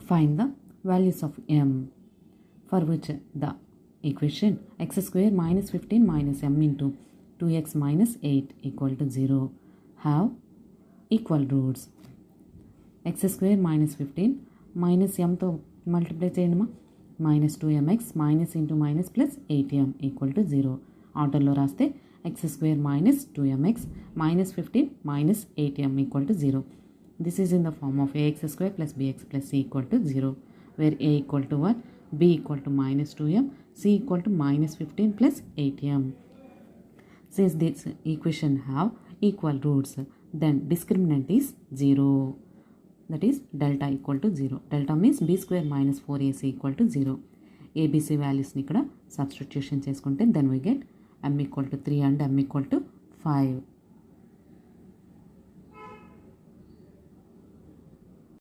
Find the values of m, for which the equation x square minus 15 minus m into 2x minus 8 equal to 0 have equal roots. x square minus 15 minus m తో multiply చేయండి minus 2mx minus into minus plus 8m equal to 0. ఆర్డర్లో రాస్తే x square minus 2mx minus 15 minus 8m equal to 0. This is in the form of ax square plus bx plus c equal to 0, where a equal to 1, b equal to minus 2m, c equal to minus 15 plus 8m. Since this equation have equal roots, then discriminant is 0. That is delta equal to 0. Delta means b square minus 4ac equal to 0. ABC values ni ikkada substitution cheskunte then we get m equal to 3 and m equal to 5.